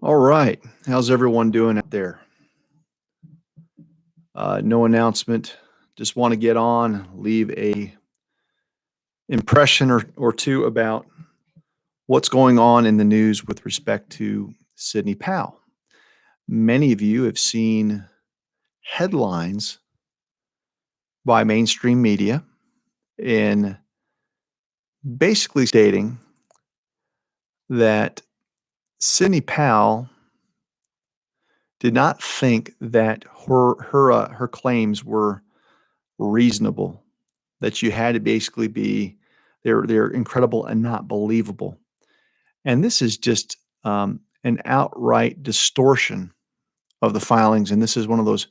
All right. How's everyone doing out there? No announcement. Just want to get on, leave a impression or two about what's going on in the news with respect to Sidney Powell. Many of you have seen headlines by mainstream media in basically stating that Sidney Powell did not think that her claims were reasonable, that you had to basically be they're incredible and not believable. And this is just an outright distortion of the filings, and this is one of those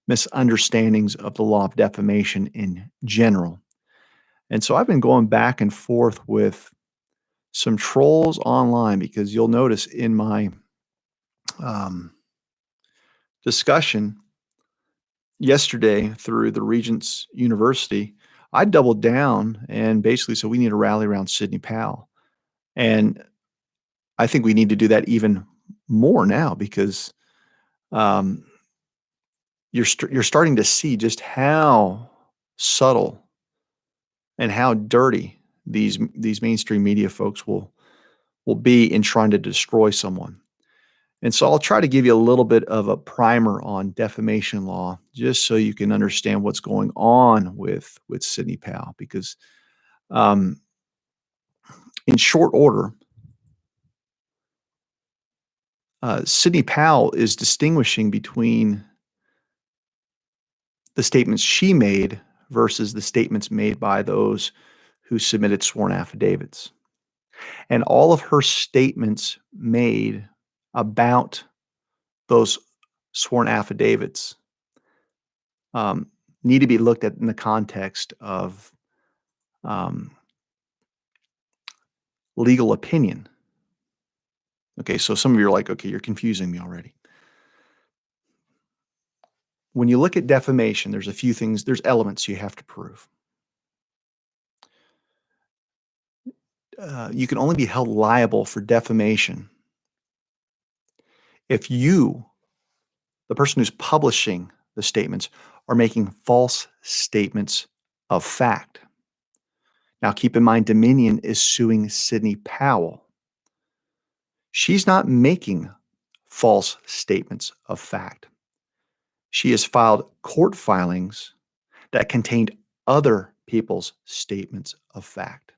misunderstandings of the law of defamation in general. And so I've been going back and forth with some trolls online because you'll notice in my um, discussion yesterday through the Regents University, I doubled down and basically said we need to rally around Sidney Powell. And I think we need to do that even more now because um, you're starting to see just how subtle and how dirty these mainstream media folks will be in trying to destroy someone. And so I'll try to give you a little bit of a primer on defamation law, just so you can understand what's going on with Sidney Powell. Because um, in short order, Sidney Powell is distinguishing between the statements she made versus the statements made by those who submitted sworn affidavits. And all of her statements made about those sworn affidavits um, need to be looked at in the context of um, legal opinion. Okay, so some of you are like, okay, you're confusing me already. When you look at defamation, there's a few things, there's elements you have to prove. You can only be held liable for defamation if you, the person who's publishing the statements, are making false statements of fact. Now, keep in mind, Dominion is suing Sidney Powell. She's not making false statements of fact. She has filed court filings that contained other people's statements of fact.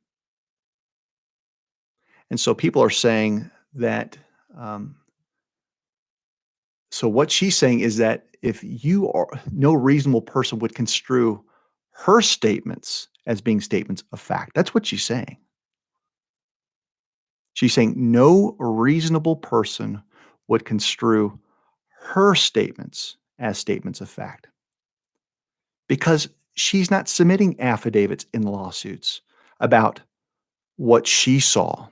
And so people are saying that, um, so what she's saying is that if you are, no reasonable person would construe her statements as being statements of fact. That's what she's saying. She's saying no reasonable person would construe her statements as statements of fact because she's not submitting affidavits in lawsuits about what she saw,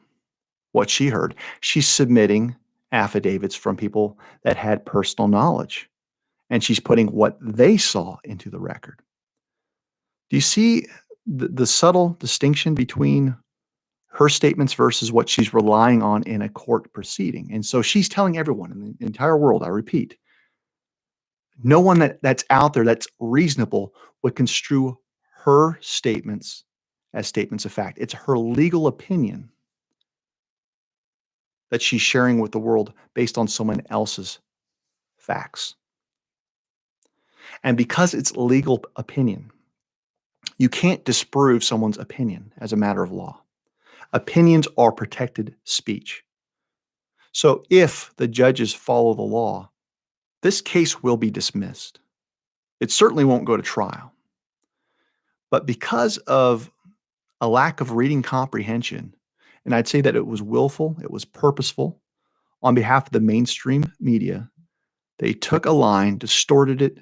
what she heard. She's submitting affidavits from people that had personal knowledge, and she's putting what they saw into the record. Do you see the subtle distinction between her statements versus what she's relying on in a court proceeding? And so she's telling everyone in the entire world, I repeat, no one that's out there that's reasonable would construe her statements as statements of fact. It's her legal opinion that she's sharing with the world based on someone else's facts. And because it's legal opinion, you can't disprove someone's opinion as a matter of law. Opinions are protected speech. So if the judges follow the law, this case will be dismissed. It certainly won't go to trial. But because of a lack of reading comprehension, and I'd say that it was willful, it was purposeful on behalf of the mainstream media, they took a line, distorted it,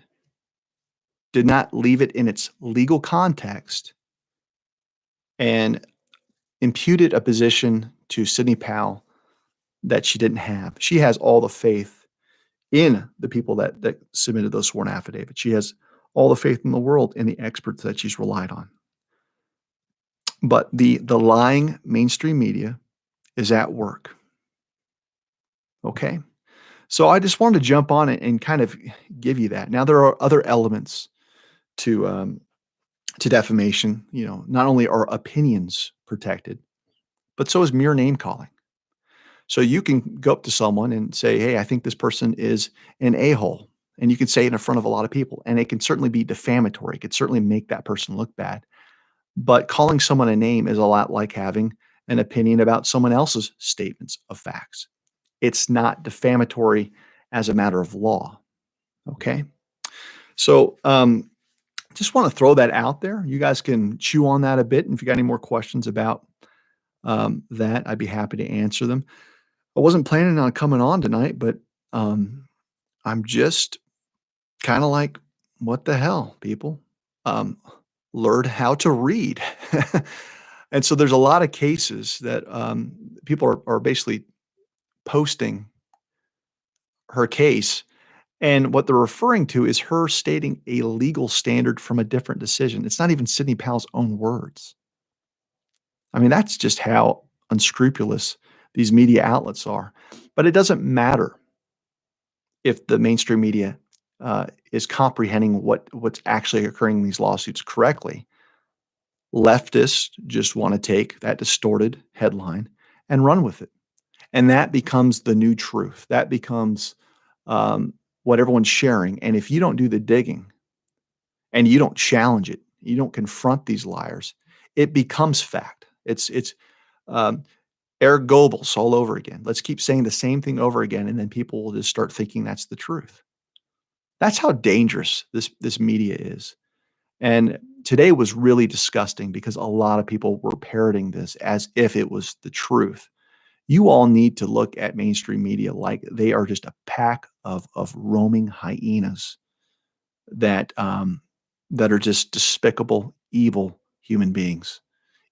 did not leave it in its legal context, and imputed a position to Sidney Powell that she didn't have. She has all the faith in the people that submitted those sworn affidavits. She has all the faith in the world in the experts that she's relied on. But the lying mainstream media is at work. Okay? So I just wanted to jump on it and kind of give you that. Now there are other elements to to defamation. You know, not only are opinions protected, but so is mere name calling. So you can go up to someone and say, "Hey, I think this person is an a-hole." And you can say it in front of a lot of people, and it can certainly be defamatory. It could certainly make that person look bad. But calling someone a name is a lot like having an opinion about someone else's statements of facts. It's not defamatory as a matter of law. Okay. So, just want to throw that out there. You guys can chew on that a bit. And if you got any more questions about that, I'd be happy to answer them. I wasn't planning on coming on tonight, but um, I'm just kind of like, what the hell, people? Um, learn how to read. And so there's a lot of cases that people are basically posting her case. And what they're referring to is her stating a legal standard from a different decision. It's not even Sidney Powell's own words. I mean, that's just how unscrupulous these media outlets are. But it doesn't matter if the mainstream media is comprehending what's actually occurring in these lawsuits correctly. Leftists just want to take that distorted headline and run with it. And that becomes the new truth. That becomes what everyone's sharing. And if you don't do the digging and you don't challenge it, you don't confront these liars, it becomes fact. It's um, Eric Goebbels all over again. Let's keep saying the same thing over again, and then people will just start thinking that's the truth. That's how dangerous this media is. And today was really disgusting because a lot of people were parroting this as if it was the truth. You all need to look at mainstream media like they are just a pack of roaming hyenas that that are just despicable, evil human beings.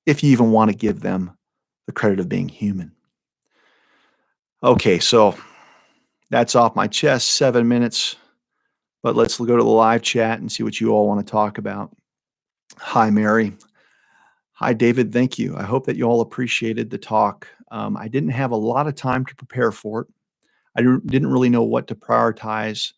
If you even want to give them the credit of being human. Okay, so that's off my chest. 7 minutes, but let's go to the live chat and see what you all want to talk about. Hi, Mary. Hi, David. Thank you. I hope that you all appreciated the talk. I didn't have a lot of time to prepare for it. Didn't really know what to prioritize.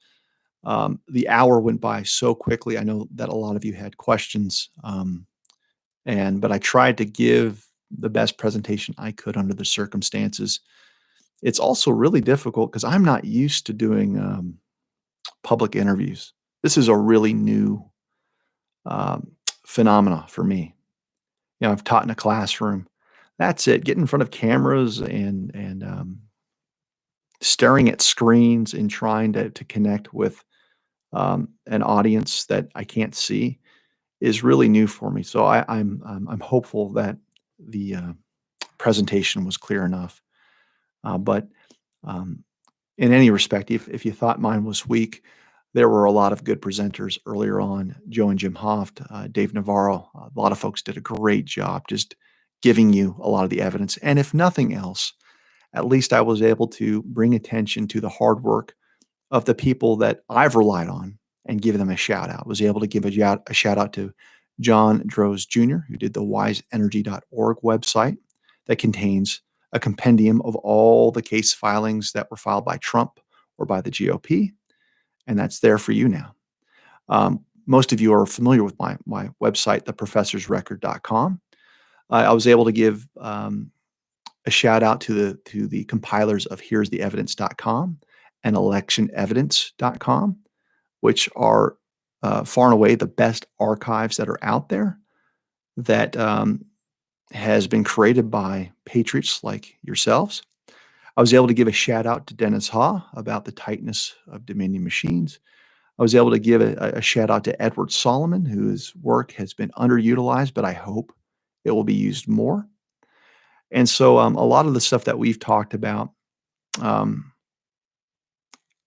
The hour went by so quickly. I know that a lot of you had questions, but I tried to give the best presentation I could under the circumstances. It's also really difficult because I'm not used to doing public interviews. This is a really new um, phenomena for me. You know, I've taught in a classroom. That's it. Get in front of cameras and staring at screens and trying to connect with an audience that I can't see is really new for me. So I'm hopeful that the presentation was clear enough. But um, in any respect, if you thought mine was weak, there were a lot of good presenters earlier on. Joe and Jim Hoft, Dave Navarro, a lot of folks did a great job just giving you a lot of the evidence. And if nothing else, at least I was able to bring attention to the hard work of the people that I've relied on and give them a shout out. Was able to give a shout out to John Droz Jr., who did the wiseenergy.org website that contains a compendium of all the case filings that were filed by Trump or by the GOP, and that's there for you now. Most of you are familiar with my website, theprofessorsrecord.com. I was able to give a shout out to the compilers of here'stheevidence.com and electionevidence.com, which are far and away the best archives that are out there that has been created by patriots like yourselves. I was able to give a shout out to Dennis Ha about the tightness of Dominion machines. I was able to give a shout out to Edward Solomon, whose work has been underutilized, but I hope it will be used more. And so a lot of the stuff that we've talked about, um,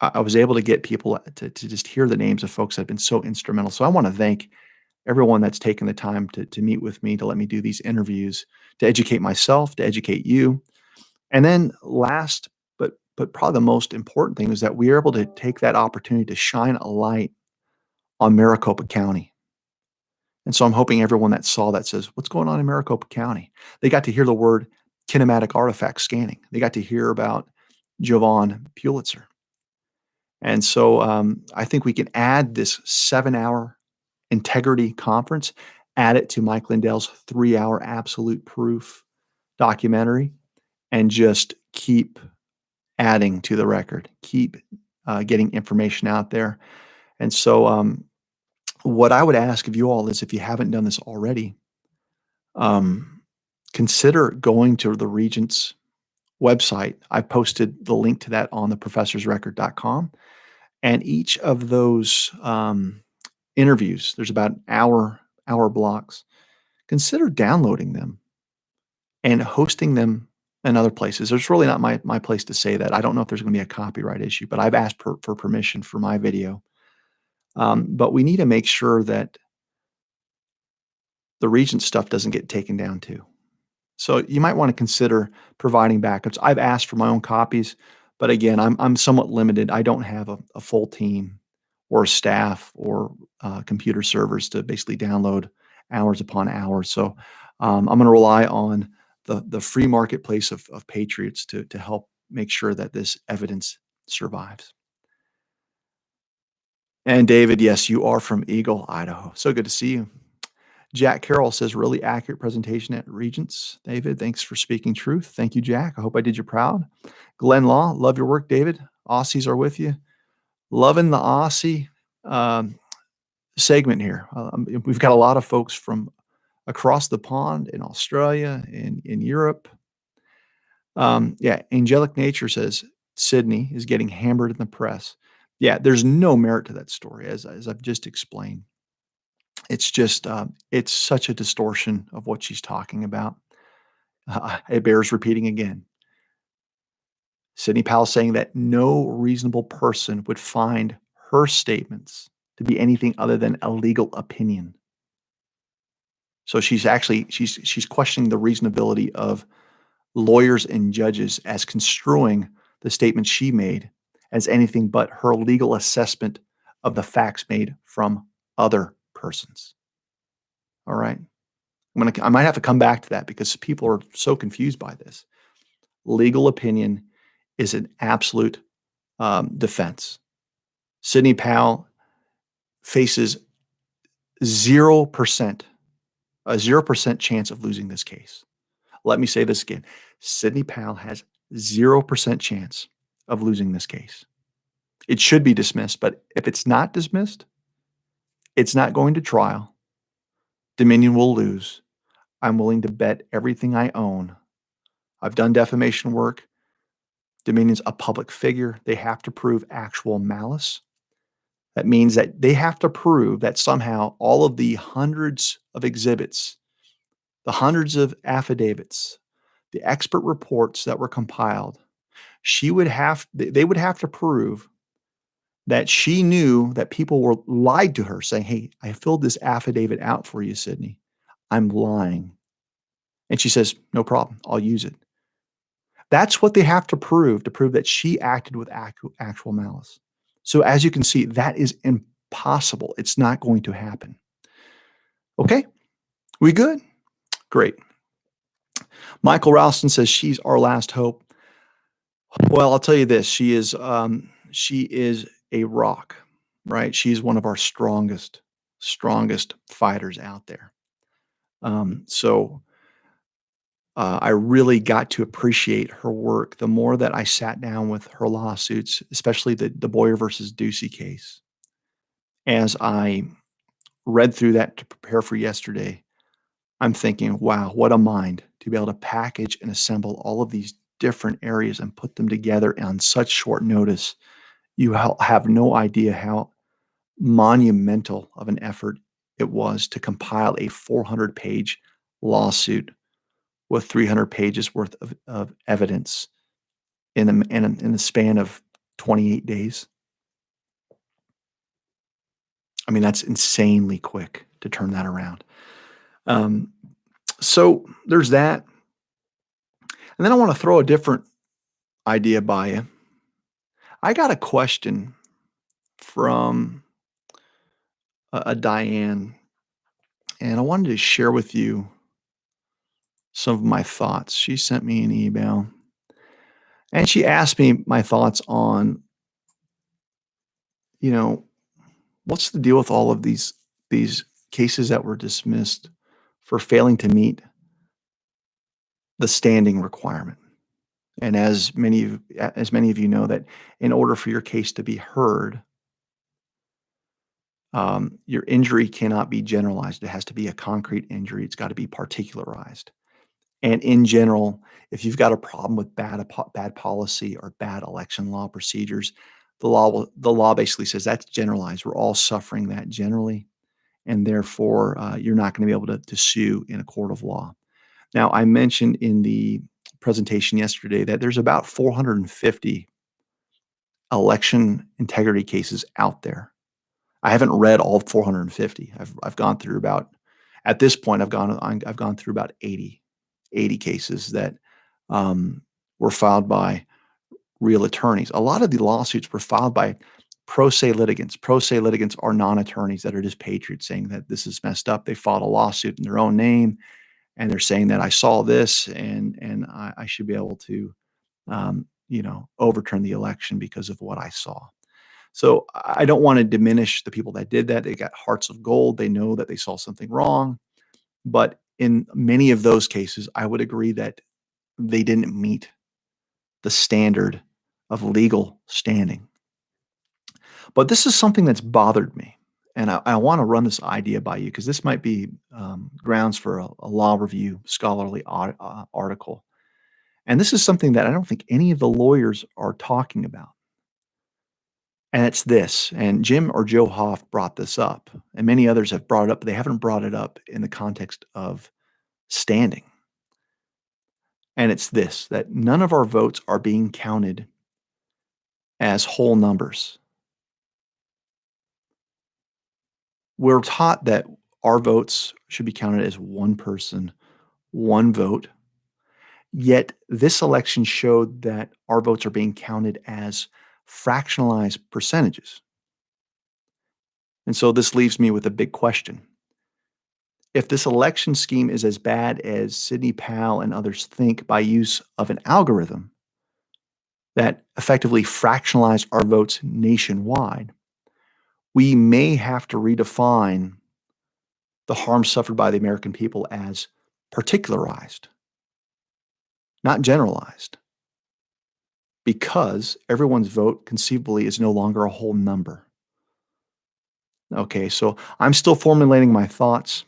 I was able to get people to just hear the names of folks that have been so instrumental. So I want to thank everyone that's taken the time to meet with me, to let me do these interviews, to educate myself, to educate you. And then last, but probably the most important thing is that we are able to take that opportunity to shine a light on Maricopa County. And so I'm hoping everyone that saw that says, what's going on in Maricopa County? They got to hear the word kinematic artifact scanning. They got to hear about Jovan Pulitzer. And so I think we can add this 7-hour integrity conference, add it to Mike Lindell's 3-hour absolute proof documentary, and just keep adding to the record, keep getting information out there. And so, what I would ask of you all is if you haven't done this already, um, consider going to the Regent's website. I posted the link to that on theprofessorsrecord.com. And each of those interviews, there's about hour blocks. Consider downloading them and hosting them in other places. There's really not my place to say that. I don't know if there's going to be a copyright issue, but I've asked for permission for my video. But we need to make sure that the Regent stuff doesn't get taken down too. So you might want to consider providing backups. I've asked for my own copies, but again, I'm somewhat limited. I don't have a full team or a staff or computer servers to basically download hours upon hours. So I'm going to rely on the free marketplace of patriots to help make sure that this evidence survives. And David, yes, you are from Eagle, Idaho. So good to see you. Jack Carroll says, really accurate presentation at Regents. David, thanks for speaking truth. Thank you, Jack. I hope I did you proud. Glenn Law, love your work, David. Aussies are with you. Loving the Aussie segment here. We've got a lot of folks from across the pond in Australia, in Europe. Yeah, Angelic Nature says, Sidney is getting hammered in the press. Yeah, there's no merit to that story, as I've just explained. It's just, it's such a distortion of what she's talking about. It bears repeating again. Sidney Powell saying that no reasonable person would find her statements to be anything other than a legal opinion. So she's questioning the reasonability of lawyers and judges as construing the statement she made as anything but her legal assessment of the facts made from other persons. All right. I might have to come back to that because people are so confused by this. Legal opinion is an absolute defense. Sidney Powell faces 0%, a 0% chance of losing this case. Let me say this again. Sidney Powell has 0% chance of losing this case. It should be dismissed, but if it's not dismissed, it's not going to trial. Dominion will lose. I'm willing to bet everything I own. I've done defamation work. Dominion's a public figure. They have to prove actual malice. That means that they have to prove that somehow all of the hundreds of exhibits, the hundreds of affidavits, the expert reports that were compiled, they would have to prove that she knew that people were lied to her saying, hey, I filled this affidavit out for you, Sidney. I'm lying. And she says, no problem. I'll use it. That's what they have to prove that she acted with actual malice. So as you can see, that is impossible. It's not going to happen. Okay, we good? Great. Michael Ralston says she's our last hope. Well, I'll tell you this: she is a rock, right? She's one of our strongest fighters out there. So I really got to appreciate her work the more that I sat down with her lawsuits, especially the Boyer versus Ducey case. As I read through that to prepare for yesterday, I'm thinking, wow, what a mind to be able to package and assemble all of these different areas and put them together on such short notice. You have no idea how monumental of an effort it was to compile a 400-page lawsuit with 300 pages worth of evidence in the span of 28 days. I mean, that's insanely quick to turn that around. So there's that. And then I want to throw a different idea by you. I got a question from a Diane, and I wanted to share with you some of my thoughts. She sent me an email, and she asked me my thoughts on you know, what's the deal with all of these cases that were dismissed for failing to meet the standing requirement? And as many of you know that in order for your case to be heard, your injury cannot be generalized. It has to be a concrete injury. It's got to be particularized. And in general, if you've got a problem with bad policy or bad election law procedures, the law basically says that's generalized. We're all suffering that generally, and therefore you're not going to be able to sue in a court of law. Now, I mentioned in the presentation yesterday that there's about 450 election integrity cases out there. I haven't read all 450. I've gone through about at this point I've gone through about 80 cases that were filed by real attorneys. A lot of the lawsuits were filed by pro se litigants. Pro se litigants are non-attorneys that are just patriots saying that this is messed up. They filed a lawsuit in their own name and they're saying that I saw this and I should be able to overturn the election because of what I saw. So I don't want to diminish the people that did that. They got hearts of gold. They know that they saw something wrong. But in many of those cases, I would agree that they didn't meet the standard of legal standing. But this is something that's bothered me. And I want to run this idea by you because this might be grounds for a law review scholarly article. And this is something that I don't think any of the lawyers are talking about. And it's this, and Jim or Joe Hoff brought this up, and many others have brought it up, but they haven't brought it up in the context of standing. And it's this, that none of our votes are being counted as whole numbers. We're taught that our votes should be counted as one person, one vote. Yet this election showed that our votes are being counted as fractionalized percentages. And so this leaves me with a big question. If this election scheme is as bad as Sidney Powell and others think by use of an algorithm that effectively fractionalized our votes nationwide, we may have to redefine the harm suffered by the American people as particularized, not generalized, because everyone's vote conceivably is no longer a whole number. Okay, so I'm still formulating my thoughts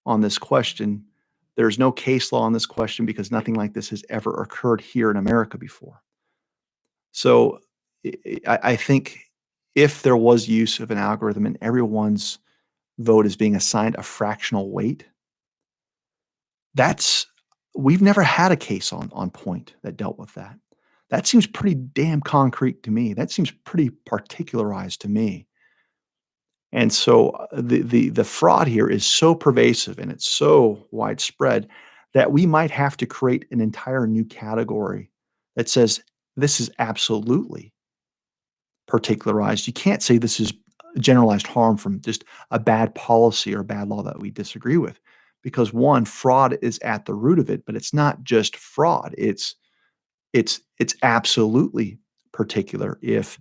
on this question. There's no case law on this question because nothing like this has ever occurred here in America before. So I think if there was use of an algorithm and everyone's vote is being assigned a fractional weight, that's we've never had a case on point that dealt with that. That seems pretty damn concrete to me. That seems pretty particularized to me. And so the fraud here is so pervasive and it's so widespread that we might have to create an entire new category that says this is absolutely particularized. You can't say this is generalized harm from just a bad policy or bad law that we disagree with. Because one, fraud is at the root of it, but it's not just fraud. It's absolutely particular if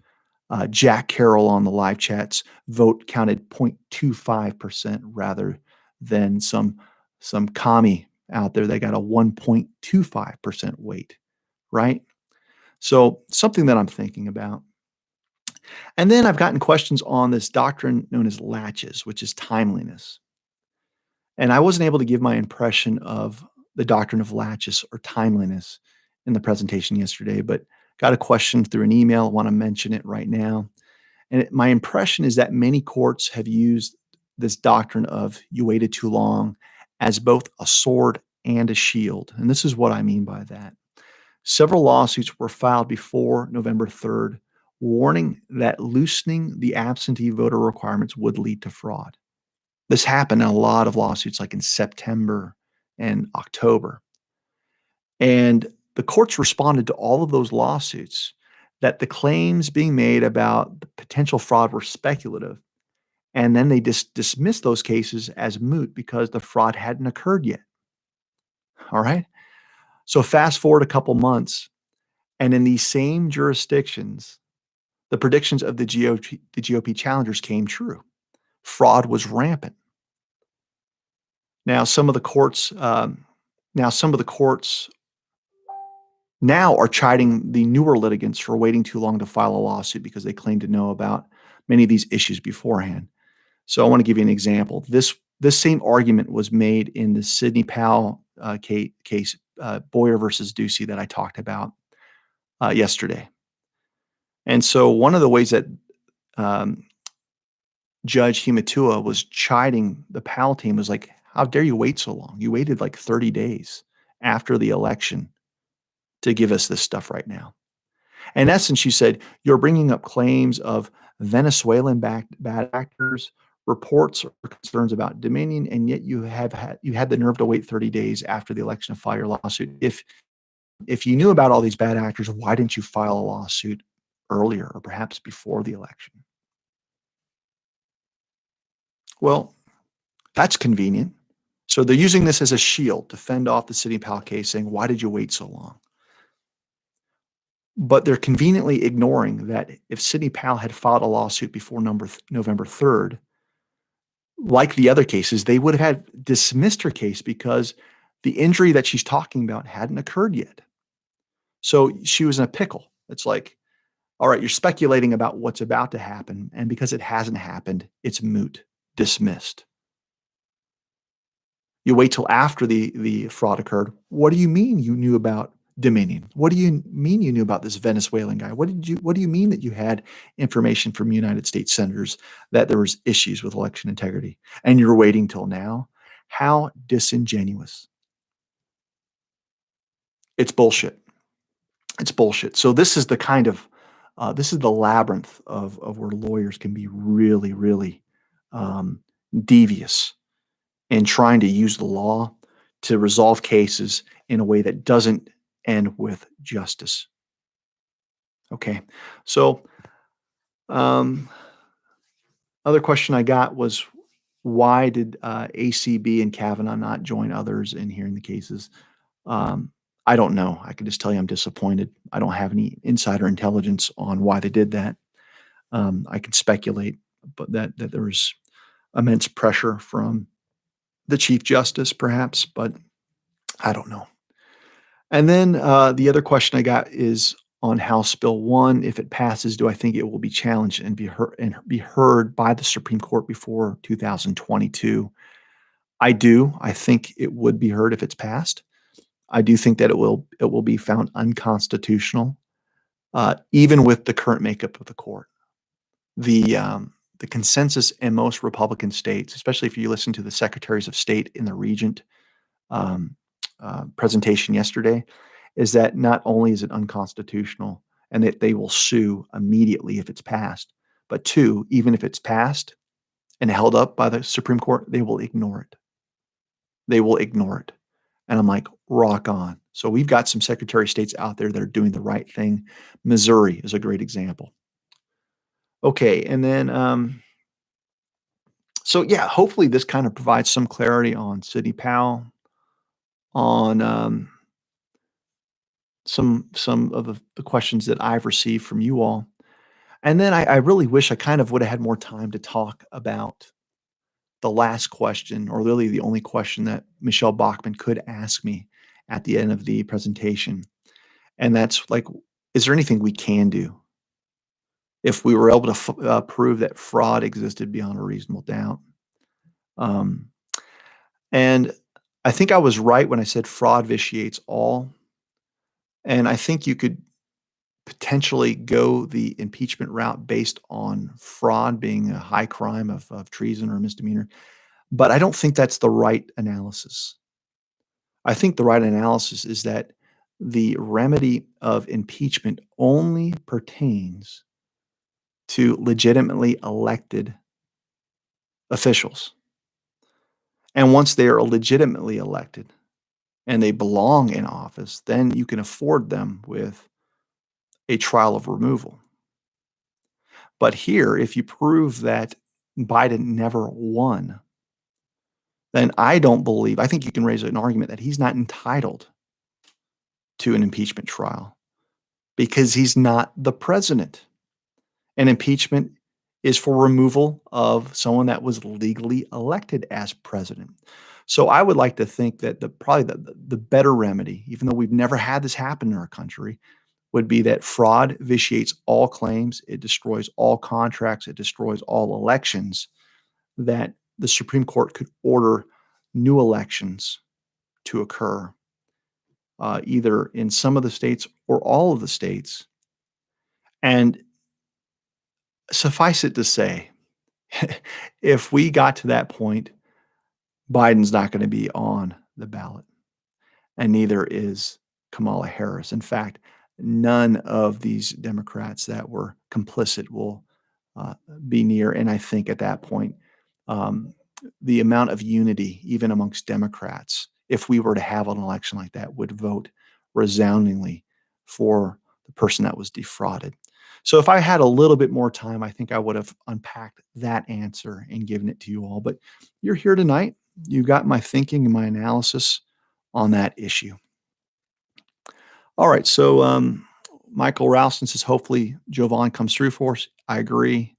Jack Carroll on the live chats vote counted 0.25% rather than some commie out there that got a 1.25% weight, right? So something that I'm thinking about. And then I've gotten questions on this doctrine known as latches, which is timeliness. And I wasn't able to give my impression of the doctrine of latches or timeliness in the presentation yesterday, but got a question through an email. I want to mention it right now. And my impression is that many courts have used this doctrine of you waited too long as both a sword and a shield. And this is what I mean by that. Several lawsuits were filed before November 3rd, warning that loosening the absentee voter requirements would lead to fraud. This happened in a lot of lawsuits, like in September and October. And the courts responded to all of those lawsuits that the claims being made about the potential fraud were speculative. And then they dismissed those cases as moot because the fraud hadn't occurred yet. All right. So fast forward a couple months, and in these same jurisdictions, The predictions of the GOP challengers came true. Fraud was rampant. Now some of the courts, now some of the courts now are chiding the newer litigants for waiting too long to file a lawsuit because they claim to know about many of these issues beforehand. So I want to give you an example. This same argument was made in the Sidney Powell case, Boyer versus Ducey, that I talked about yesterday. And so one of the ways that um, Judge Himatua was chiding the Powell team was like, "How dare you wait so long? You waited like 30 days after the election to give us this stuff right now." In essence, she said, "You're bringing up claims of Venezuelan-backed bad actors, reports or concerns about Dominion, and yet you had the nerve to wait 30 days after the election to file your lawsuit. If you knew about all these bad actors, why didn't you file a lawsuit earlier or perhaps before the election?" Well, that's convenient. So they're using this as a shield to fend off the Sidney Powell case, saying, "Why did you wait so long?" But they're conveniently ignoring that if Sidney Powell had filed a lawsuit before November 3rd, like the other cases, they would have had dismissed her case because the injury that she's talking about hadn't occurred yet. So she was in a pickle. It's like, all right, you're speculating about what's about to happen, and because it hasn't happened, it's moot, dismissed. You wait till after the fraud occurred. What do you mean you knew about Dominion? What do you mean you knew about this Venezuelan guy? What do you mean that you had information from United States senators that there was issues with election integrity and you're waiting till now? How disingenuous. It's bullshit. It's bullshit. So this is the kind of this is the labyrinth of where lawyers can be really, really um, devious in trying to use the law to resolve cases in a way that doesn't end with justice. Okay. So, um, other question I got was why did ACB and Kavanaugh not join others in hearing the cases? Um, I don't know. I can just tell you I'm disappointed. I don't have any insider intelligence on why they did that. I can speculate, but that there was immense pressure from the Chief Justice, perhaps, but I don't know. And then the other question I got is on House Bill 1. If it passes, do I think it will be challenged and be heard by the Supreme Court before 2022? I do. I think it would be heard if it's passed. I do think that it will be found unconstitutional, even with the current makeup of the court. The consensus in most Republican states, especially if you listen to the secretaries of state in the Regent um, presentation yesterday, is that not only is it unconstitutional and that they will sue immediately if it's passed, but two, even if it's passed and held up by the Supreme Court, they will ignore it. They will ignore it. And I'm like, rock on. So we've got some Secretary of States out there that are doing the right thing. Missouri is a great example. Okay, and then so yeah, hopefully this kind of provides some clarity on Sidney Powell, on some of the questions that I've received from you all. And then I really wish I kind of would have had more time to talk about the last question, or really the only question that Michelle Bachmann could ask me at the end of the presentation. And that's like, is there anything we can do if we were able to prove that fraud existed beyond a reasonable doubt? Um, and I think I was right when I said fraud vitiates all. And I think you could potentially go the impeachment route based on fraud being a high crime of treason or misdemeanor. But I don't think that's the right analysis. I think the right analysis is that the remedy of impeachment only pertains to legitimately elected officials. And once they are legitimately elected and they belong in office, then you can afford them with a trial of removal. But here, if you prove that Biden never won, then I think you can raise an argument that he's not entitled to an impeachment trial because he's not the president. And impeachment is for removal of someone that was legally elected as president. So I would like to think that probably the better remedy, even though we've never had this happen in our country, would be that fraud vitiates all claims, it destroys all contracts, it destroys all elections, that the Supreme Court could order new elections to occur, either in some of the states or all of the states. And suffice it to say, if we got to that point, Biden's not going to be on the ballot, and neither is Kamala Harris. In fact, none of these Democrats that were complicit will uh, be near. And I think at that point, um, the amount of unity, even amongst Democrats, if we were to have an election like that, would vote resoundingly for the person that was defrauded. So if I had a little bit more time, I think I would have unpacked that answer and given it to you all. But you're here tonight. You got my thinking and my analysis on that issue. All right. So Michael Ralston says, hopefully Jovan comes through for us. I agree.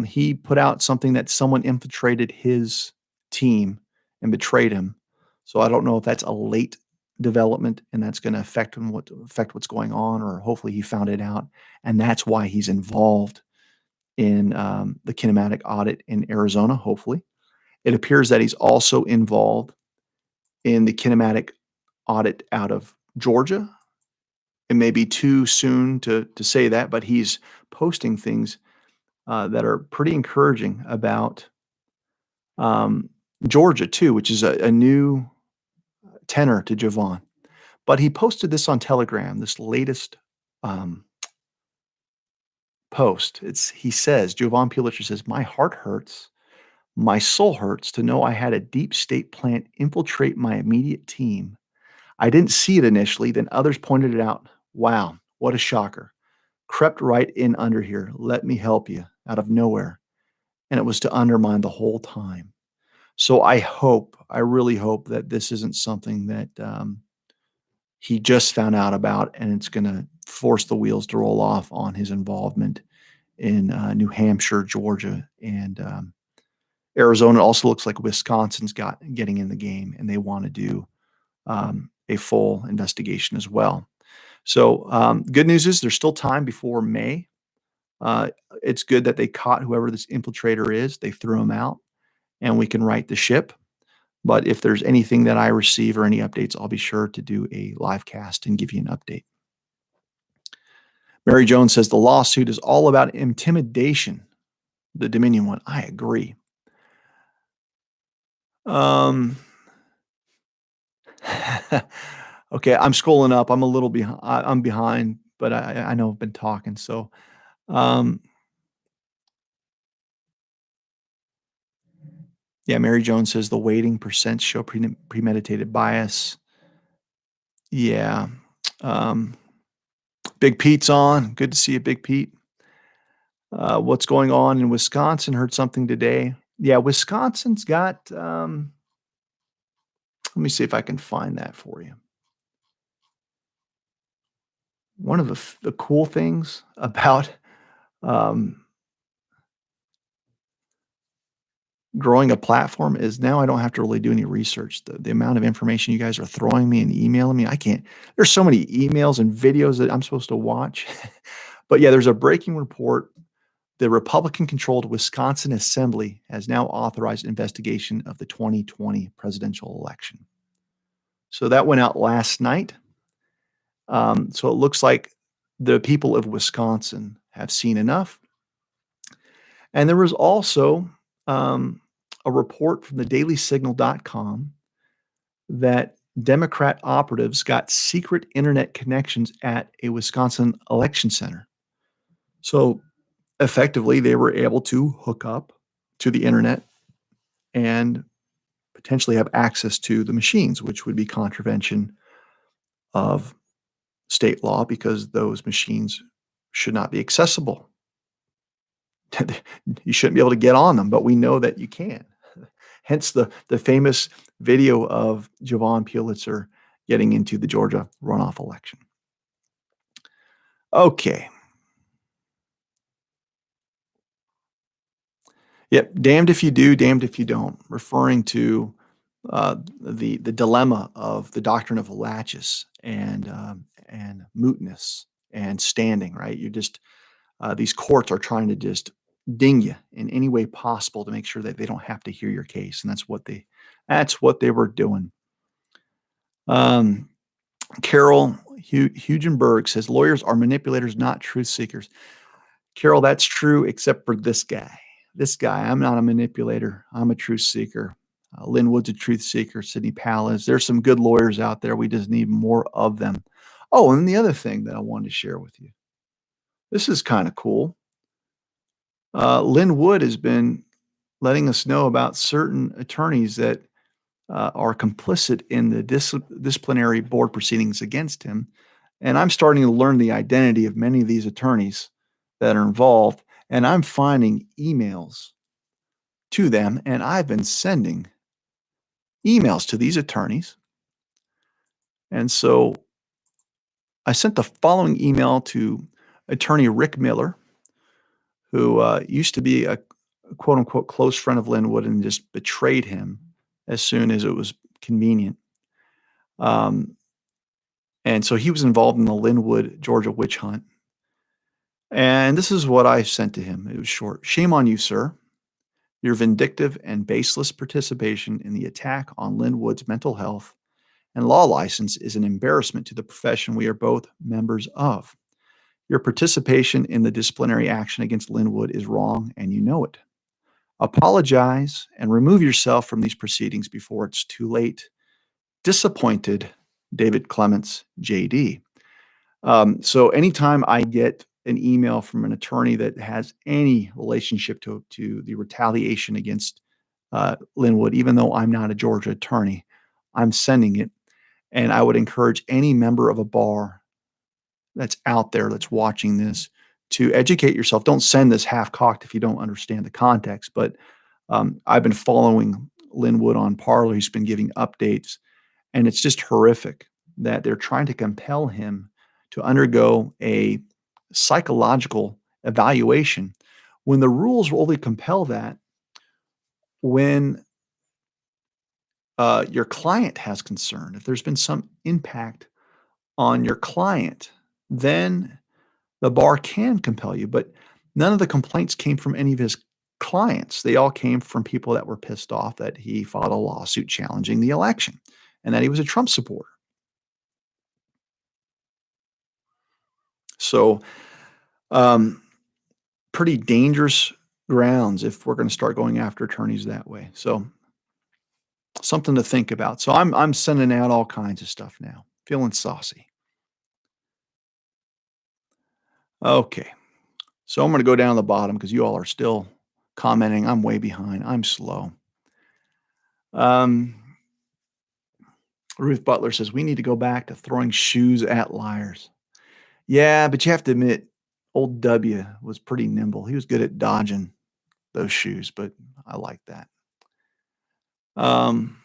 He put out something that someone infiltrated his team and betrayed him. So I don't know if that's a late development and that's going to affect what's going on, or hopefully he found it out and that's why he's involved in the kinematic audit in Arizona. Hopefully, it appears that he's also involved in the kinematic audit out of Georgia. It may be too soon to say that, but he's posting things that are pretty encouraging about um, Georgia too, which is a new tenor to Jovan. But he posted this on Telegram, this latest um, post. He says, Jovan Pulitzer says, "My heart hurts, my soul hurts to know I had a deep state plant infiltrate my immediate team. I didn't see it initially, then others pointed it out. Wow, what a shocker. Crept right in under here. Let me help you out of nowhere. And it was to undermine the whole time." So I really hope that this isn't something that he just found out about and it's going to force the wheels to roll off on his involvement in New Hampshire, Georgia, and Arizona. It also looks like Wisconsin's getting in the game and they want to do a full investigation as well. So good news is there's still time before May. Uh, it's good that they caught whoever this infiltrator is. They threw him out, and we can right the ship. But if there's anything that I receive or any updates, I'll be sure to do a live cast and give you an update. Mary Jones says the lawsuit is all about intimidation. The Dominion one, I agree. Um, okay, I'm scrolling up. I'm a little behind. I'm behind, but I know I've been talking. So, um, yeah, Mary Jones says the weighting percent show premeditated bias. Yeah. Um, Big Pete's on. Good to see you, Big Pete. What's going on in Wisconsin? Heard something today. Yeah, Wisconsin's got. Let me see if I can find that for you. One of the cool things about um, growing a platform is now I don't have to really do any research. The amount of information you guys are throwing me and emailing me, I can't. There's so many emails and videos that I'm supposed to watch. But yeah, there's a breaking report. The Republican-controlled Wisconsin Assembly has now authorized investigation of the 2020 presidential election. So that went out last night. So it looks like the people of Wisconsin have seen enough. And there was also um, a report from the dailysignal.com that Democrat operatives got secret internet connections at a Wisconsin election center. So effectively, they were able to hook up to the internet and potentially have access to the machines, which would be contravention of state law because those machines should not be accessible. You shouldn't be able to get on them, but we know that you can. Hence the famous video of Jovan Pulitzer getting into the Georgia runoff election. Okay. Yep, damned if you do, damned if you don't, referring to the dilemma of the doctrine of laches and mootness and standing. Right, you're just these courts are trying to just ding you in any way possible to make sure that they don't have to hear your case, and that's what they were doing. Um, Carol Hugenberg says lawyers are manipulators, not truth seekers. Carol, that's true, except for this guy. This guy, I'm not a manipulator. I'm a truth seeker. Lynn Wood's a truth seeker. Sidney Powell is. There's some good lawyers out there. We just need more of them. Oh, and the other thing that I wanted to share with you. This is kind of cool. Lynn Wood has been letting us know about certain attorneys that are complicit in the disciplinary board proceedings against him. And I'm starting to learn the identity of many of these attorneys that are involved. And I'm finding emails to them. And I've been sending emails to these attorneys. And so I sent the following email to attorney Rick Miller, who used to be a quote unquote close friend of Linwood and just betrayed him as soon as it was convenient. Um, and so he was involved in the Linwood, Georgia witch hunt. And this is what I sent to him. It was short. Shame on you, sir. Your vindictive and baseless participation in the attack on Linwood's mental health and law license is an embarrassment to the profession we are both members of. Your participation in the disciplinary action against Linwood is wrong, and you know it. Apologize and remove yourself from these proceedings before it's too late. Disappointed, David Clements, JD. So anytime I get an email from an attorney that has any relationship to the retaliation against Linwood, even though I'm not a Georgia attorney, I'm sending it. And I would encourage any member of a bar that's out there that's watching this to educate yourself. Don't send this half cocked if you don't understand the context. But I've been following Linwood on Parler. He's been giving updates, and it's just horrific that they're trying to compel him to undergo a psychological evaluation when the rules will only compel that when your client has concern. If there's been some impact on your client, then the bar can compel you. But none of the complaints came from any of his clients. They all came from people that were pissed off that he filed a lawsuit challenging the election and that he was a Trump supporter. So, um, pretty dangerous grounds if we're going to start going after attorneys that way. So, something to think about. So, I'm sending out all kinds of stuff now. Feeling saucy. Okay. So, I'm going to go down to the bottom because you all are still commenting. I'm way behind. I'm slow. Um, Ruth Butler says we need to go back to throwing shoes at liars. Yeah, but you have to admit, old W was pretty nimble. He was good at dodging those shoes, but I like that. Um,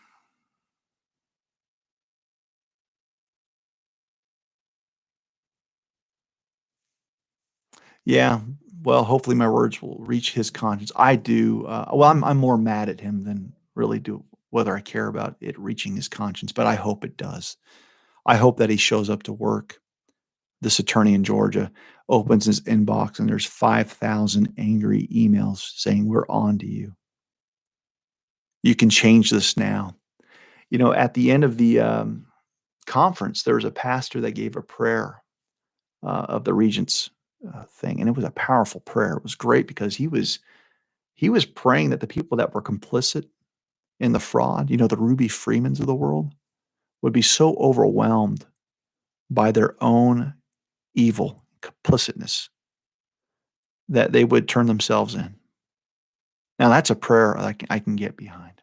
yeah, well, hopefully my words will reach his conscience. I do. Well, I'm more mad at him than really do whether I care about it reaching his conscience, but I hope it does. I hope that he shows up to work. This attorney in Georgia opens his inbox and there's 5,000 angry emails saying, "We're on to you. You can change this now." At the end of the conference, there was a pastor that gave a prayer of the regents thing, and it was a powerful prayer. It was great because he was praying that the people that were complicit in the fraud, the Ruby Freemans of the world, would be so overwhelmed by their own evil complicitness that they would turn themselves in. Now that's a prayer I can get behind.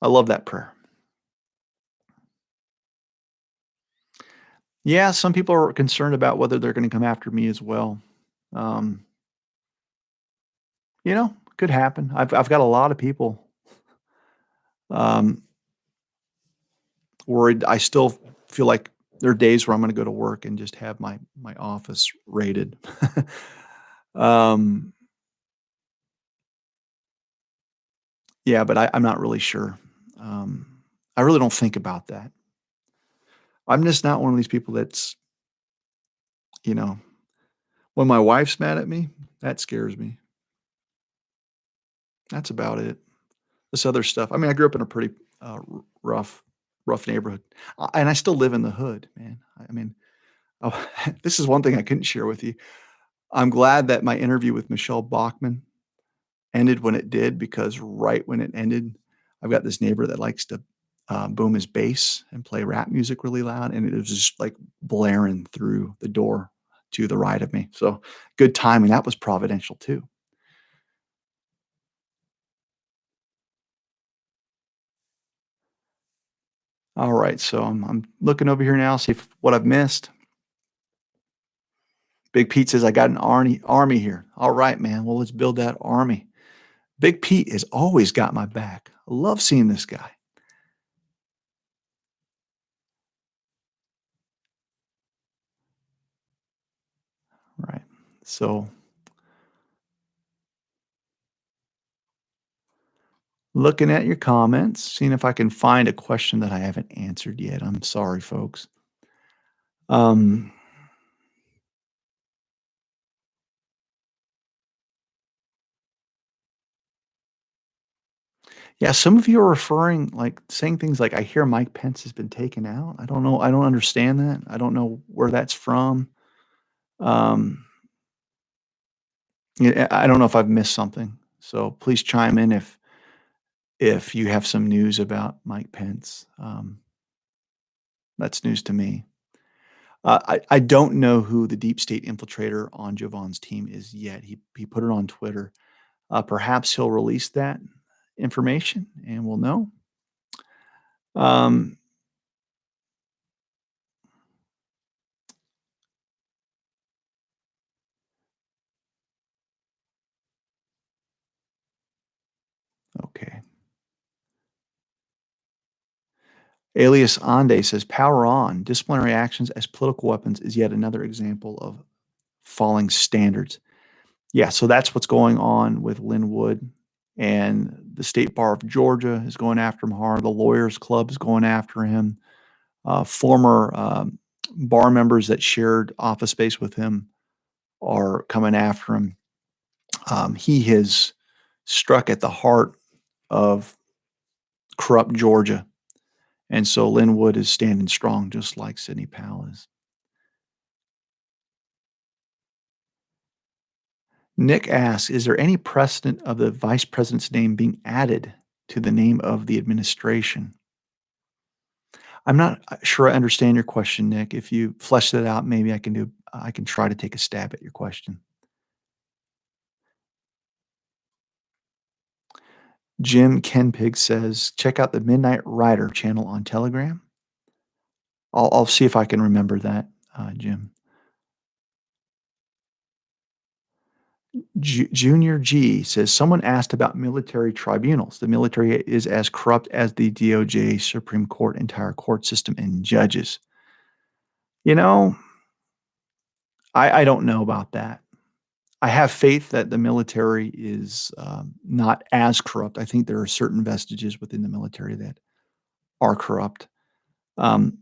I love that prayer. Yeah, some people are concerned about whether they're gonna come after me as well. Um, could happen. I've got a lot of people, um, worried. I still feel like there are days where I'm gonna go to work and just have my office raided. Um, Yeah, but I'm not really sure. Um, I really don't think about that. I'm just not one of these people that's, you know, when my wife's mad at me, that scares me. That's about it. This other stuff, I mean, I grew up in a pretty, rough rough neighborhood, and I still live in the hood, man. I mean, oh, this is one thing I couldn't share with you. I'm glad that my interview with Michelle Bachmann ended when it did because right when it ended, I've got this neighbor that likes to, boom his bass and play rap music really loud, and it was just, like, blaring through the door to the right of me, so good timing, that was providential too. Alright, so I'm looking over here now, see if what I've missed. Big Pete says, "I got an army here." Alright, man, well, let's build that army. Big Pete has always got my back. I love seeing this guy. Right, so looking at your comments, seeing if I can find a question that I haven't answered yet. I'm sorry, folks. Um, yeah, some of you are referring, like, saying things like, "I hear Mike Pence has been taken out." I don't know. I don't understand that. I don't know where that's from. Um, yeah, I don't know if I've missed something. So please chime in if you have some news about Mike Pence. That's news to me. I don't know who the deep state infiltrator on Jovan's team is yet. He put it on Twitter. Perhaps he'll release that information and we'll know. Um, okay. Alias Ande says, "Power on. Disciplinary actions as political weapons is yet another example of falling standards." Yeah, so that's what's going on with Linwood, and the State Bar of Georgia is going after him hard. The Lawyers Club is going after him. Former bar members that shared office space with him are coming after him. He has struck at the heart of corrupt Georgia. And so Linwood is standing strong just like Sidney Powell is. Nick asks, "Is there any precedent of the vice president's name being added to the name of the administration?" I'm not sure I understand your question, Nick. If you flesh that out, maybe I can try to take a stab at your question. Jim Kenpig says, "Check out the Midnight Rider channel on Telegram." I'll see if I can remember that, Jim. Junior G says, "Someone asked about military tribunals. The military is as corrupt as the DOJ, Supreme Court, entire court system, and judges." You know, I don't know about that. I have faith that the military is not as corrupt. I think there are certain vestiges within the military that are corrupt. Um,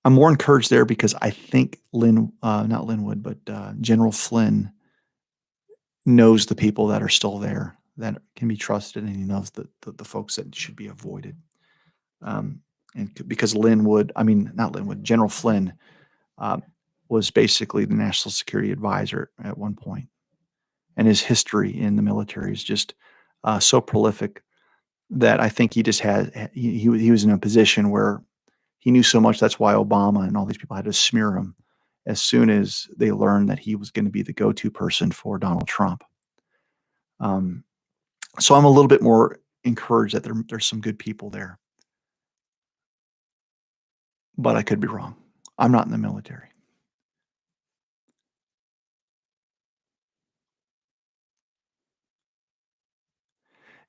I'm more encouraged there because I think not Linwood, but General Flynn knows the people that are still there that can be trusted, and he knows the folks that should be avoided. Um, because Linwood, I mean, not Linwood, General Flynn um, was basically the national security advisor at one point, and his history in the military is just so prolific that I think he just had he was in a position where he knew so much. That's why Obama and all these people had to smear him as soon as they learned that he was going to be the go-to person for Donald Trump. Um, so I'm a little bit more encouraged that there's some good people there, but I could be wrong. I'm not in the military.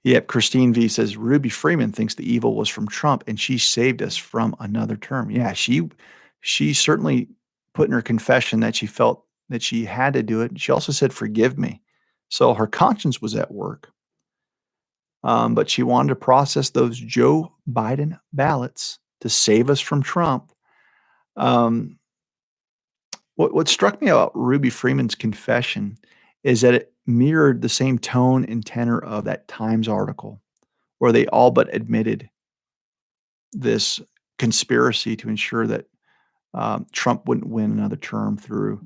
Yep, Christine V says Ruby Freeman thinks the evil was from Trump and she saved us from another term. Yeah, she certainly put in her confession that she felt that she had to do it. She also said, "Forgive me." So her conscience was at work. but she wanted to process those Joe Biden ballots to save us from Trump. Um, what struck me about Ruby Freeman's confession is that it mirrored the same tone and tenor of that Times article, where they all but admitted this conspiracy to ensure that Trump wouldn't win another term through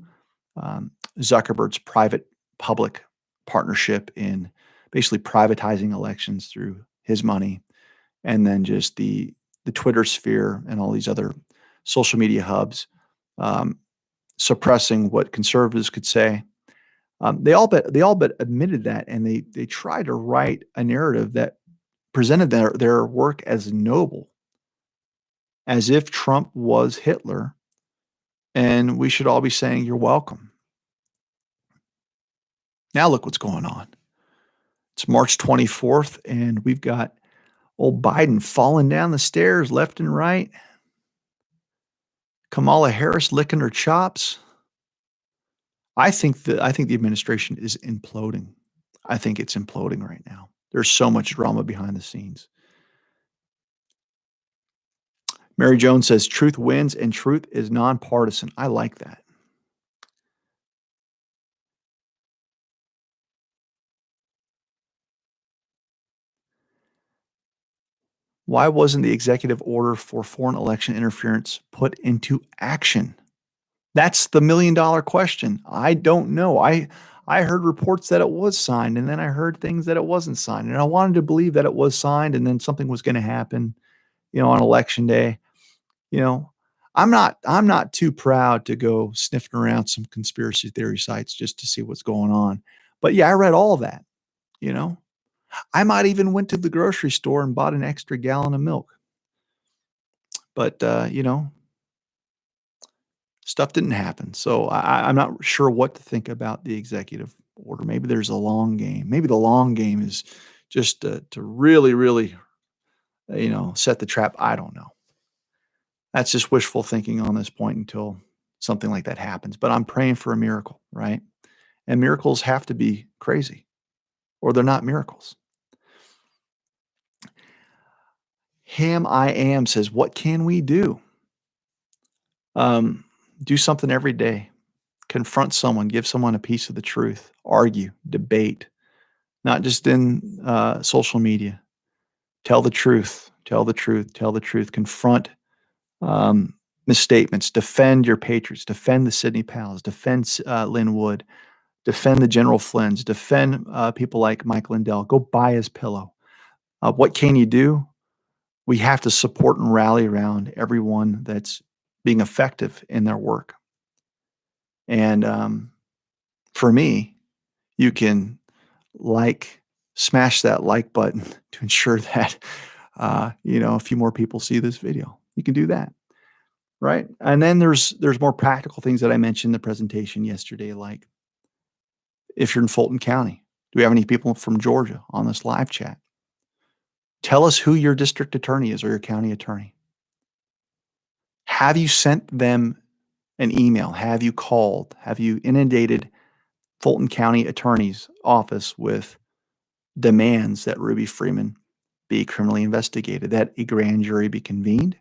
Zuckerberg's private public partnership in basically privatizing elections through his money, and then just the Twitter sphere and all these other social media hubs um, suppressing what conservatives could say. They all but admitted that, and they tried to write a narrative that presented their work as noble, as if Trump was Hitler, and we should all be saying, "You're welcome." Now look what's going on. It's March 24th, and we've got old Biden falling down the stairs left and right. Kamala Harris licking her chops. I think the administration is imploding. I think it's imploding right now. There's so much drama behind the scenes. Mary Jones says truth wins and truth is nonpartisan. I like that. Why wasn't the executive order for foreign election interference put into action? That's the $1,000,000 question. I don't know. I heard reports that it was signed, and then I heard things that it wasn't signed, and I wanted to believe that it was signed, and then something was gonna happen, on election day. You know, I'm not too proud to go sniffing around some conspiracy theory sites just to see what's going on. But yeah, I read all of that, you know. I might even went to the grocery store and bought an extra gallon of milk. But stuff didn't happen. So I'm not sure what to think about the executive order. Maybe there's a long game. Maybe the long game is just to really, really, set the trap. I don't know. That's just wishful thinking on this point until something like that happens. But I'm praying for a miracle, right? And miracles have to be crazy, or they're not miracles. Ham I am says, "What can we do?" Um, do something every day. Confront someone, give someone a piece of the truth, argue, debate, not just in social media. Tell the truth, tell the truth, tell the truth. Confront misstatements. Defend your patriots. Defend the Sidney Powells. Defend Lynn Wood. Defend the General Flynn's. Defend people like Mike Lindell. Go buy his pillow. What can you do? We have to support and rally around everyone that's being effective in their work. And for me, you can like smash that like button to ensure that a few more people see this video. You can do that, right? And then there's more practical things that I mentioned in the presentation yesterday, like if you're in Fulton County, do we have any people from Georgia on this live chat? Tell us who your district attorney is or your county attorney. Have you sent them an email? Have you called? Have you inundated Fulton County Attorney's office with demands that Ruby Freeman be criminally investigated, that a grand jury be convened,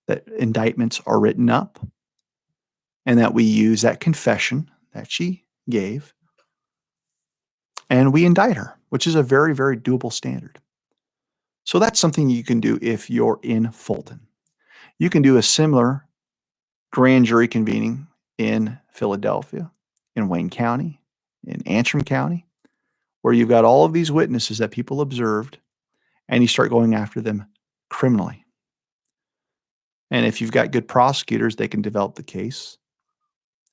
that indictments are written up, and that we use that confession that she gave and we indict her, which is a very, very doable standard. So that's something you can do if you're in Fulton. You can do a similar grand jury convening in Philadelphia, in Wayne County, in Antrim County, where you've got all of these witnesses that people observed, and you start going after them criminally. And if you've got good prosecutors, they can develop the case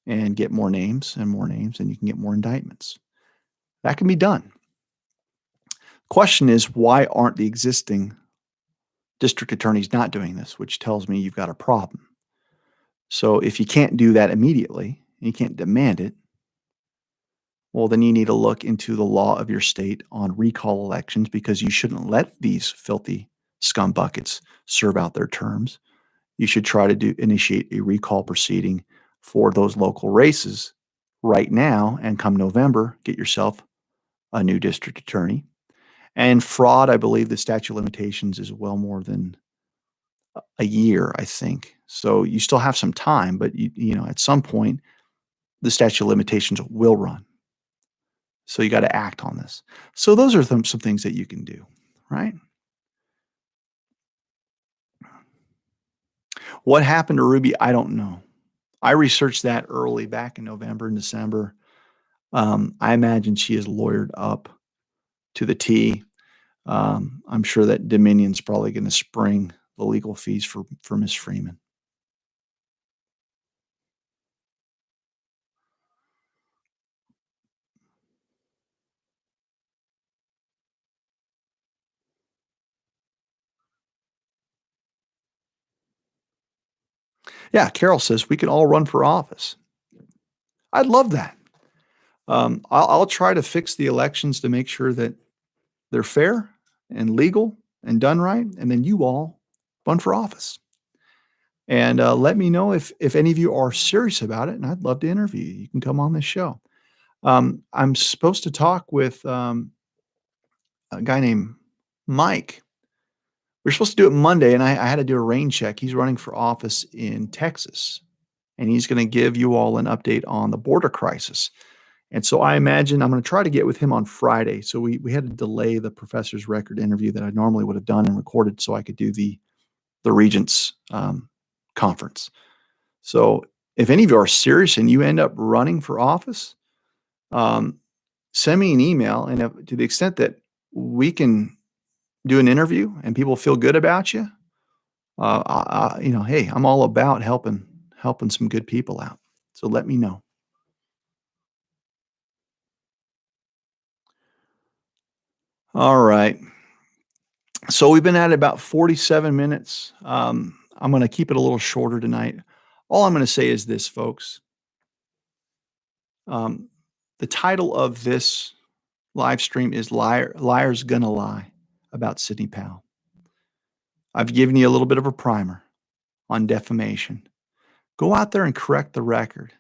and get more names and more names, and you can get more indictments. That can be done. Question is, why aren't the existing district attorneys not doing this, which tells me you've got a problem. So if you can't do that immediately, you can't demand it, well, then you need to look into the law of your state on recall elections, because you shouldn't let these filthy scumbuckets serve out their terms. You should try to initiate a recall proceeding for those local races right now, and come November, get yourself a new district attorney. And fraud, I believe the statute of limitations is well more than a year, I think. So you still have some time, but at some point, the statute of limitations will run. So you gotta act on this. So those are some things that you can do, right? What happened to Ruby? I don't know. I researched that early back in November and December. I imagine she is lawyered up to the T. I'm sure that Dominion's probably gonna spring the legal fees for Miss Freeman. Yeah, Carol says we can all run for office. I'd love that. I'll try to fix the elections to make sure that they're fair and legal and done right, and then you all run for office. And let me know if any of you are serious about it, and I'd love to interview you. You can come on this show. I'm supposed to talk with a guy named Mike. We're supposed to do it Monday, and I had to do a rain check. He's running for office in Texas, and he's going to give you all an update on the border crisis. And so I imagine I'm gonna try to get with him on Friday. So we had to delay the professor's record interview that I normally would have done and recorded so I could do the regents, conference. So if any of you are serious and you end up running for office, um, send me an email, and if to the extent that we can do an interview and people feel good about you, hey, I'm all about helping some good people out. So let me know. All right. So we've been at about 47 minutes. I'm going to keep it a little shorter tonight. All I'm going to say is this, folks. Um, the title of this live stream is Liars Gonna Lie about Sidney Powell. I've given you a little bit of a primer on defamation. Go out there and correct the record.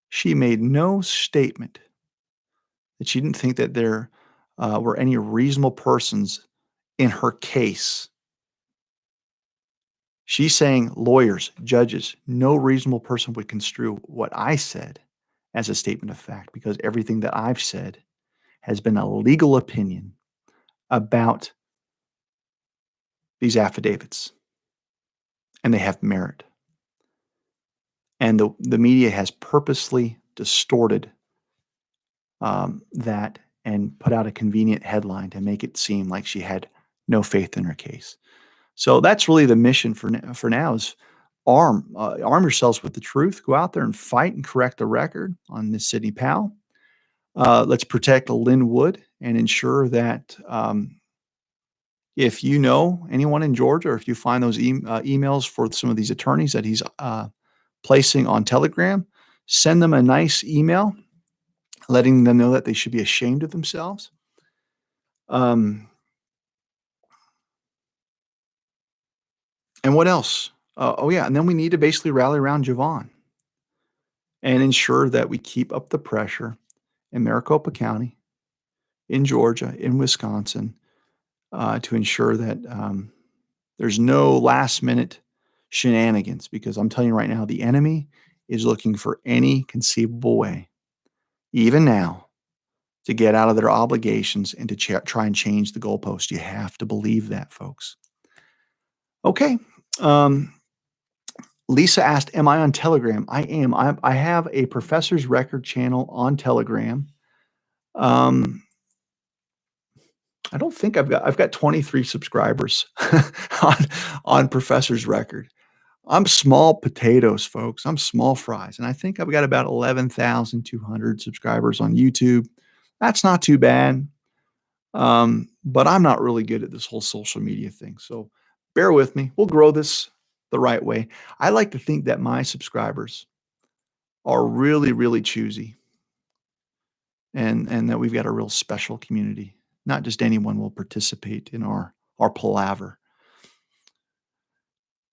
She made no statement that she didn't think that there were any reasonable persons in her case. She's saying lawyers, judges, no reasonable person would construe what I said as a statement of fact because everything that I've said has been a legal opinion about these affidavits, and they have merit. And the media has purposely distorted that and put out a convenient headline to make it seem like she had no faith in her case. So that's really the mission for now is arm yourselves with the truth. Go out there and fight and correct the record on this Sidney Powell. Let's protect Lynn Wood and ensure that if you know anyone in Georgia or if you find those emails for some of these attorneys that he's placing on Telegram, send them a nice email letting them know that they should be ashamed of themselves. Um, and what else? Oh, yeah. And then we need to basically rally around Javon and ensure that we keep up the pressure in Maricopa County, in Georgia, in Wisconsin, to ensure that there's no last minute shenanigans. Because I'm telling you right now, the enemy is looking for any conceivable way, even now, to get out of their obligations and to try and change the goalpost. You have to believe that, folks. Okay. Um, Lisa asked, "Am I on Telegram?" I am. I have a Professor's Record channel on Telegram. Um, I don't think I've got 23 subscribers on Professor's Record. I'm small potatoes, folks. I'm small fries, and I think I've got about 11,200 subscribers on YouTube. That's not too bad. But I'm not really good at this whole social media thing. So bear with me. We'll grow this the right way. I like to think that my subscribers are really, really choosy and that we've got a real special community. Not just anyone will participate in our palaver.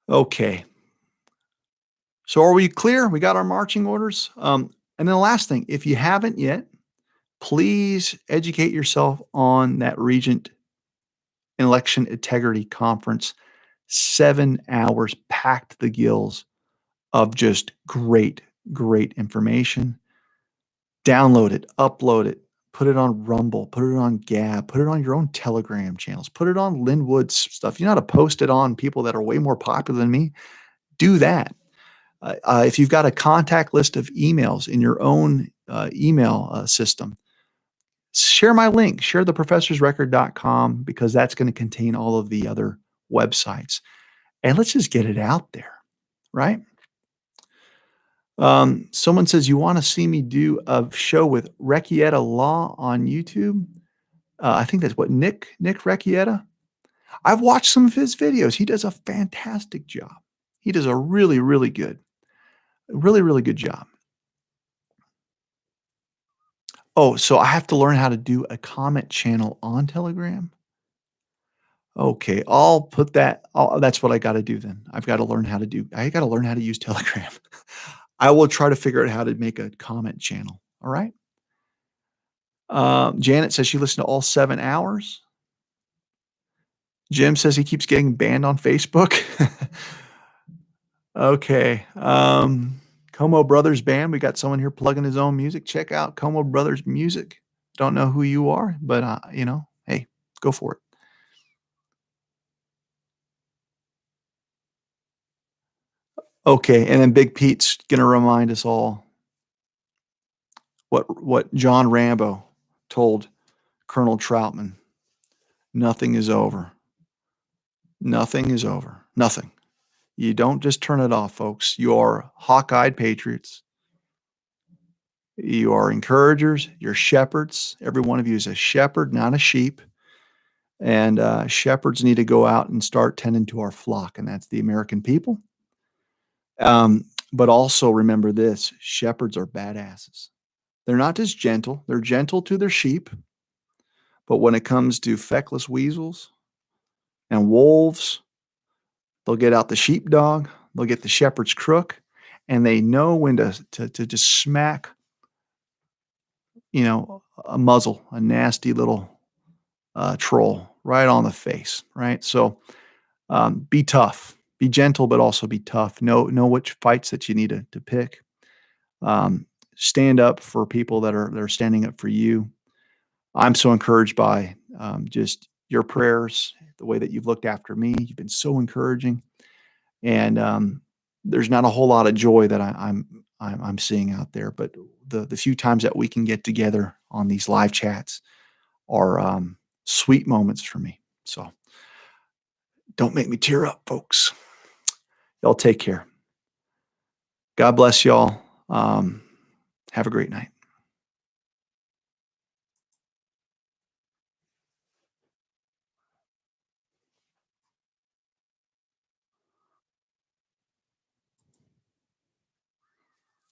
Okay. So are we clear? We got our marching orders. And then the last thing, if you haven't yet, Please educate yourself on that Regent Election Integrity Conference. 7 hours packed the gills of just great, great information. Download it, upload it, put it on Rumble, put it on Gab, put it on your own Telegram channels, put it on Linwood's stuff. You know how to post it on people that are way more popular than me? Do that. If you've got a contact list of emails in your own email system, share my link, share theprofessorsrecord.com because that's going to contain all of the other websites. And let's just get it out there, right? Someone says, you want to see me do a show with Recchietta Law on YouTube? I think that's what Nick Recchietta. I've watched some of his videos. He does a fantastic job. He does a really, really good job. Oh, so I have to learn how to do a comment channel on Telegram? Okay, I'll put that that's what I gotta do then. I gotta learn how to use Telegram. I will try to figure out how to make a comment channel, alright? Janet says she listened to all 7 hours. Jim says he keeps getting banned on Facebook. Okay, Como Brothers Band, we got someone here plugging his own music. Check out Como Brothers Music. Don't know who you are, but, hey, go for it. Okay, and then Big Pete's gonna remind us all what John Rambo told Colonel Troutman, "Nothing is over. Nothing is over. Nothing." You don't just turn it off, folks. You are hawk-eyed patriots. You are encouragers. You're shepherds. Every one of you is a shepherd, not a sheep. And shepherds need to go out and start tending to our flock, and that's the American people. But also remember this: shepherds are badasses. They're not just gentle. They're gentle to their sheep, but when it comes to feckless weasels and wolves, they'll get out the sheepdog, they'll get the shepherd's crook, and they know when to just smack, a muzzle, a nasty little troll right on the face, right? So be tough, be gentle, but also be tough. Know which fights that you need to pick. Stand up for people that are standing up for you. I'm so encouraged by just your prayers, the way that you've looked after me. You've been so encouraging, and there's not a whole lot of joy that I'm seeing out there. But the few times that we can get together on these live chats are sweet moments for me. So don't make me tear up, folks. Y'all take care. God bless y'all. Have a great night.